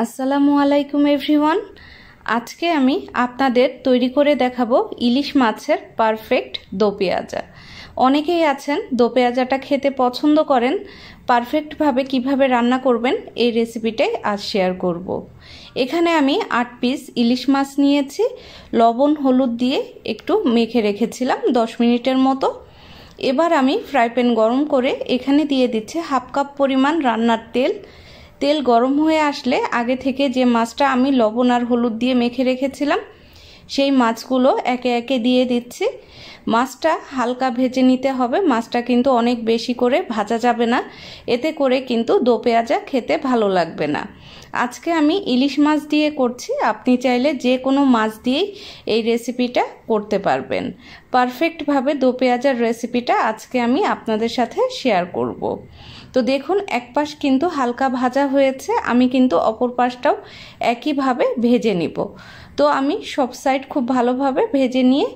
আসসালামু আলাইকুম এভরিওয়ান। আজকে আমি আপনাদের তৈরি করে দেখাবো ইলিশ মাছের পারফেক্ট দো পেঁয়াজা। অনেকেই আছেন দো পেঁয়াজাটা খেতে পছন্দ করেন। পারফেক্টভাবে কিভাবে রান্না করবেন এই রেসিপিটাই আজ শেয়ার করব। এখানে আমি 8 পিস ইলিশ মাছ নিয়েছি। লবণ হলুদ দিয়ে একটু মেখে রেখেছিলাম 10 মিনিটের মতো। এবার আমি ফ্রাই প্যান গরম করে এখানে দিয়ে দিচ্ছি হাফ কাপ পরিমাণ রান্নার তেল। তেল গরম হয়ে আসলে আগে থেকে যে মাছটা আমি লবণ আর হলুদ দিয়ে মেখে রেখেছিলাম সেই মাছগুলো একে একে দিয়ে দিচ্ছি। মাছটা হালকা ভেজে নিতে হবে, মাছটা কিন্তু অনেক বেশি করে ভাজা যাবে না, এতে করে কিন্তু দো পেঁয়াজা খেতে ভালো লাগবে না। আজকে আমি ইলিশ মাছ দিয়ে করছি, আপনি চাইলে যে কোনো মাছ দিয়েই এই রেসিপিটা করতে পারবেন। পারফেক্টভাবে দো পেঁয়াজার রেসিপিটা আজকে আমি আপনাদের সাথে শেয়ার করব। তো দেখুন এক পাশ কিন্তু হালকা ভাজা হয়েছে, আমি কিন্তু অপর পাশটাও একইভাবে ভেজে নিব। তো আমি সব সাইড খুব ভালোভাবে ভেজে নিয়ে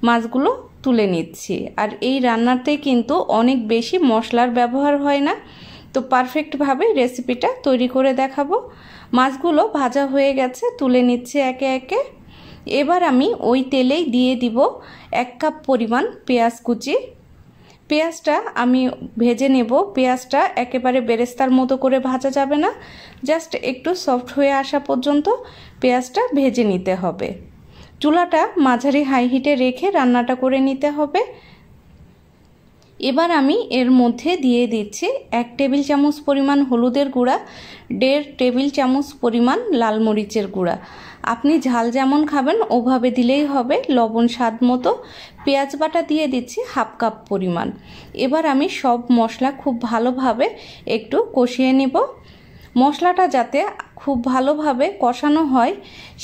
মাছগুলো তুলে নিচ্ছি। আর এই রান্নাতে কিন্তু অনেক বেশি মশলার ব্যবহার হয় না। তো পারফেক্টভাবে রেসিপিটা তৈরি করে দেখাবো। মাছগুলো ভাজা হয়ে গেছে, তুলে নিচ্ছি একে একে। এবার আমি ওই তেলেই দিয়ে দিব 1 কাপ পরিমাণ পেঁয়াজ কুচি। পেঁয়াজটা আমি ভেজে নেব। পেঁয়াজটা একেবারে বেরেস্তার মতো করে ভাজা যাবে না, জাস্ট একটু সফট হয়ে আসা পর্যন্ত পেঁয়াজটা ভেজে নিতে হবে। চুলাটা মাঝারি হাই হিটে রেখে রান্নাটা করে নিতে হবে। এবার আমি এর মধ্যে দিয়ে দিচ্ছি 1 টেবিল চামচ পরিমাণ হলুদের গুঁড়া, 1.5 টেবিল চামচ পরিমাণ লাল মরিচের গুঁড়া। আপনি ঝাল যেমন খাবেন ওভাবে দিলেই হবে। লবণ স্বাদ মতো। পেঁয়াজ বাটা দিয়ে দিচ্ছি হাফ কাপ পরিমাণ। এবার আমি সব মশলা খুব ভালোভাবে একটু কষিয়ে নেব। মশলাটা যাতে খুব ভালোভাবে কষানো হয়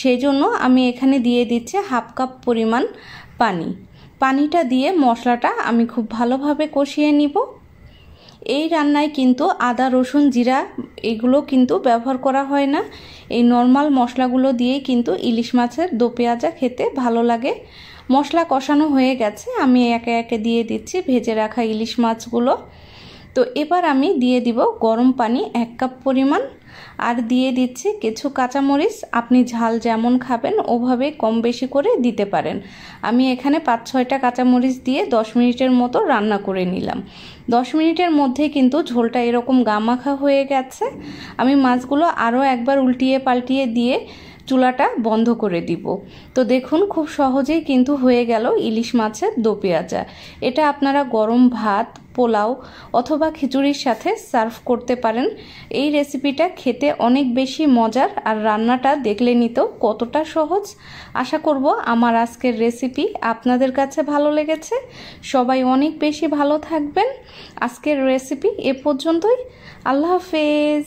সেই জন্য আমি এখানে দিয়ে দিচ্ছি হাফ কাপ পরিমাণ পানি। পানিটা দিয়ে মশলাটা আমি খুব ভালোভাবে কষিয়ে নিব। এই রান্নায় কিন্তু আদা রসুন জিরা এগুলো কিন্তু ব্যবহার করা হয় না। এই নর্মাল মশলাগুলো দিয়েই কিন্তু ইলিশ মাছের দো পেঁয়াজা খেতে ভালো লাগে। মশলা কষানো হয়ে গেছে, আমি একে একে দিয়ে দিচ্ছি ভেজে রাখা ইলিশ মাছগুলো। তো এবার আমি দিয়ে দিব গরম পানি 1 কাপ পরিমাণ, আর দিয়ে দিচ্ছি কিছু কাঁচামরিচ। আপনি ঝাল যেমন খাবেন ওভাবে কম বেশি করে দিতে পারেন। আমি এখানে 5-6টা কাঁচামরিচ দিয়ে 10 মিনিটের মতো রান্না করে নিলাম। 10 মিনিটের মধ্যে কিন্তু ঝোলটা এরকম গামাখা হয়ে গেছে। আমি মাছগুলো আরও একবার উল্টিয়ে পাল্টিয়ে দিয়ে চুলাটা বন্ধ করে দিব। তো দেখুন খুব সহজেই কিন্তু হয়ে গেল ইলিশ মাছের দো পেঁয়াজা। এটা আপনারা গরম ভাত, পোলাও অথবা খিচুড়ির সাথে সার্ভ করতে পারেন। এই রেসিপিটা খেতে অনেক বেশি মজার, আর রান্নাটা দেখলে নিতেও কতটা সহজ। আশা করব আমার আজকের রেসিপি আপনাদের কাছে ভালো লেগেছে। সবাই অনেক বেশি ভালো থাকবেন। আজকের রেসিপি এ পর্যন্তই। আল্লাহ হাফেজ।